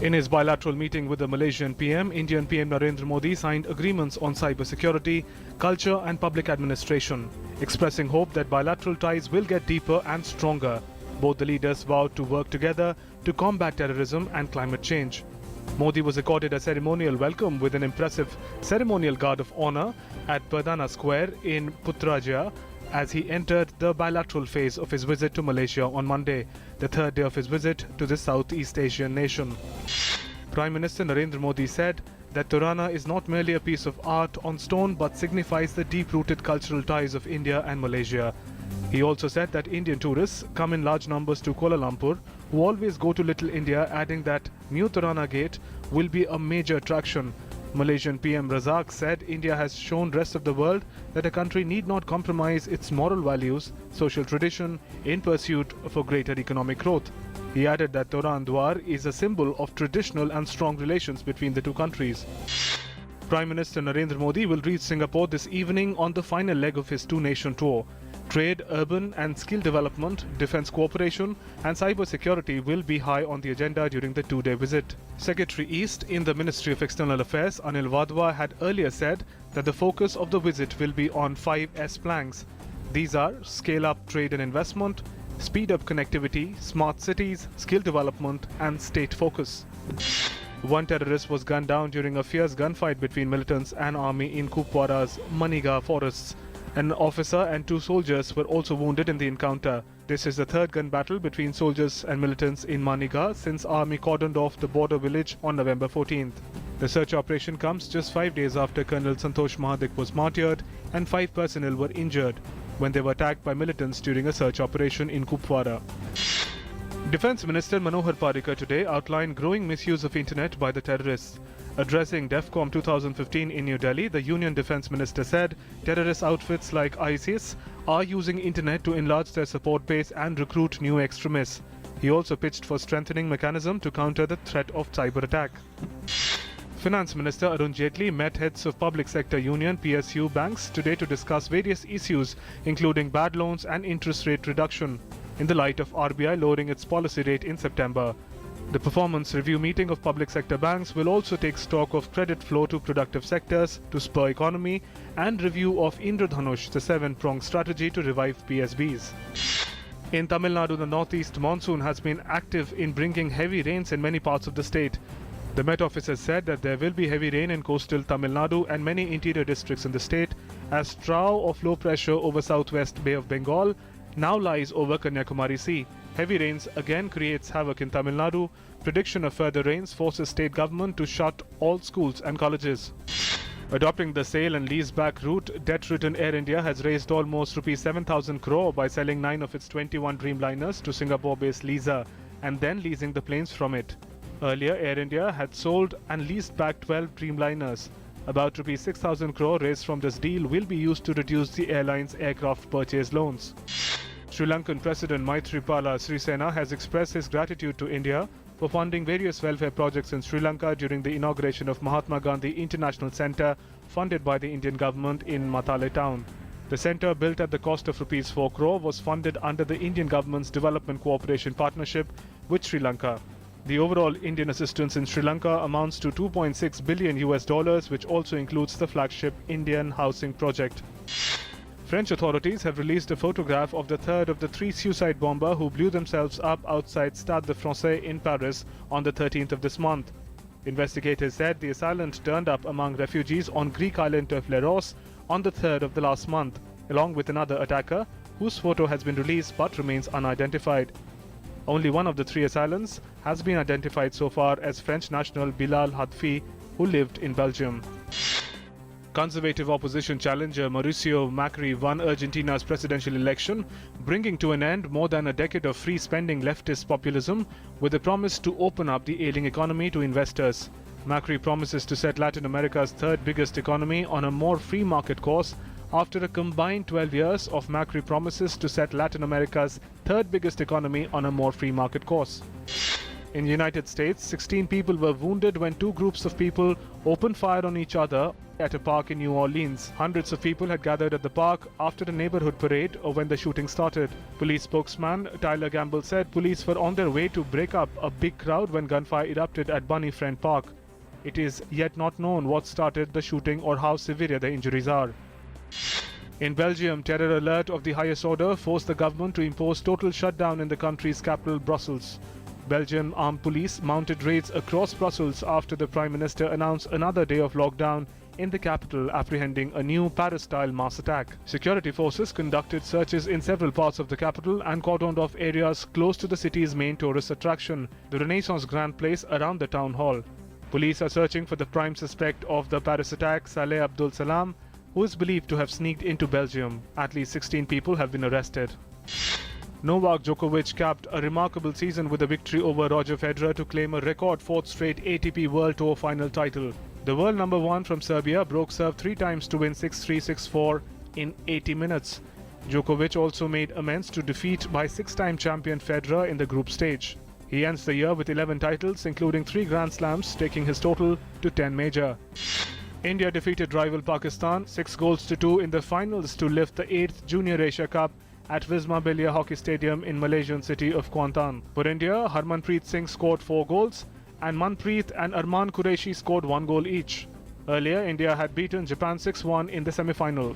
In his bilateral meeting with the Malaysian PM, Indian PM Narendra Modi signed agreements on cybersecurity, culture and public administration, expressing hope that bilateral ties will get deeper and stronger. Both the leaders vowed to work together to combat terrorism and climate change. Modi was accorded a ceremonial welcome with an impressive ceremonial guard of honor at Perdana Square in Putrajaya as he entered the bilateral phase of his visit to Malaysia on Monday, the third day of his visit to this Southeast Asian nation. Prime Minister Narendra Modi said that Torana is not merely a piece of art on stone but signifies the deep-rooted cultural ties of India and Malaysia. He also said that Indian tourists come in large numbers to Kuala Lumpur, who always go to Little India, adding that New Torana Gate will be a major attraction. Malaysian PM Razak said India has shown rest of the world that a country need not compromise its moral values, social tradition in pursuit for greater economic growth. He added that Toran Dwar is a symbol of traditional and strong relations between the two countries. Prime Minister Narendra Modi will reach Singapore this evening on the final leg of his two-nation tour. Trade, urban and skill development, defense cooperation and cyber security will be high on the agenda during the two-day visit. Secretary East in the Ministry of External Affairs, Anil Wadhwa, had earlier said that the focus of the visit will be on 5 S planks. These are scale up trade and investment, speed up connectivity, smart cities, skill development and state focus. One terrorist was gunned down during a fierce gunfight between militants and army in Kupwara's Maniga forests. An officer and 2 soldiers were also wounded in the encounter. This is the third gun battle between soldiers and militants in Maniga since army cordoned off the border village on November 14th. The search operation comes just 5 days after Colonel Santosh Mahadik was martyred and 5 personnel were injured when they were attacked by militants during a search operation in Kupwara. Defence Minister Manohar Parrikar today outlined growing misuse of internet by the terrorists. Addressing DEFCON 2015 in New Delhi, the Union Defence Minister said terrorist outfits like ISIS are using internet to enlarge their support base and recruit new extremists. He also pitched for strengthening mechanism to counter the threat of cyber attack. Finance Minister Arun Jaitley met heads of public sector union PSU banks today to discuss various issues including bad loans and interest rate reduction in the light of RBI lowering its policy rate in September. The performance review meeting of public sector banks will also take stock of credit flow to productive sectors to spur economy and review of Indradhanush, the 7-pronged strategy to revive PSBs. In Tamil Nadu, the northeast monsoon has been active in bringing heavy rains in many parts of the state. The Met Office has said that there will be heavy rain in coastal Tamil Nadu and many interior districts in the state as trough of low pressure over southwest Bay of Bengal now lies over Kanyakumari Sea. Heavy rains again creates havoc in Tamil Nadu. Prediction of further rains forces state government to shut all schools and colleges. Adopting the sale and lease back route, debt-ridden Air India has raised almost Rs 7,000 crore by selling 9 of its 21 Dreamliners to Singapore-based Leasa and then leasing the planes from it. Earlier, Air India had sold and leased back 12 Dreamliners. About Rs 6,000 crore raised from this deal will be used to reduce the airline's aircraft purchase loans. Sri Lankan President Maithripala Sirisena has expressed his gratitude to India for funding various welfare projects in Sri Lanka during the inauguration of Mahatma Gandhi International Centre funded by the Indian government in Matale town. The centre, built at the cost of Rs 4 crore, was funded under the Indian government's development cooperation partnership with Sri Lanka. The overall Indian assistance in Sri Lanka amounts to $2.6 billion, which also includes the flagship Indian Housing Project. French authorities have released a photograph of the third of the 3 suicide bombers who blew themselves up outside Stade de Francais in Paris on the 13th of this month. Investigators said the assailant turned up among refugees on Greek island of Leros on the 3rd of the last month, along with another attacker whose photo has been released but remains unidentified. Only one of the 3 assailants has been identified so far as French national Bilal Hadfi, who lived in Belgium. Conservative opposition challenger Mauricio Macri won Argentina's presidential election, bringing to an end more than a decade of free-spending leftist populism with a promise to open up the ailing economy to investors. Macri promises to set Latin America's 3rd biggest economy on a more free market course after a combined 12 years of Macri promises to set Latin America's 3rd biggest economy on a more free market course. In the United States, 16 people were wounded when two groups of people opened fire on each other at a park in New Orleans. Hundreds of people had gathered at the park after a neighborhood parade or when the shooting started. Police spokesman Tyler Gamble said police were on their way to break up a big crowd when gunfire erupted at Bunny Friend Park. It is yet not known what started the shooting or how severe the injuries are. In Belgium, terror alert of the highest order forced the government to impose total shutdown in the country's capital, Brussels. Belgian armed police mounted raids across Brussels after the Prime Minister announced another day of lockdown in the capital, apprehending a new Paris-style mass attack. Security forces conducted searches in several parts of the capital and cordoned off areas close to the city's main tourist attraction, the Renaissance Grand Place around the town hall. Police are searching for the prime suspect of the Paris attack, Saleh Abdul Salam, who is believed to have sneaked into Belgium. At least 16 people have been arrested. Novak Djokovic capped a remarkable season with a victory over Roger Federer to claim a record fourth straight ATP World Tour final title. The world number one from Serbia broke serve 3 times to win 6-3, 6-4 in 80 minutes. Djokovic also made amends to defeat by 6-time champion Federer in the group stage. He ends the year with 11 titles, including 3 Grand Slams, taking his total to 10 major. India defeated rival Pakistan 6-2 in the finals to lift the 8th Junior Asia Cup at Wisma Belia Hockey Stadium in Malaysian city of Kuantan. For India, Harmanpreet Singh scored 4 goals and Manpreet and Arman Qureshi scored 1 goal each. Earlier, India had beaten Japan 6-1 in the semi-final.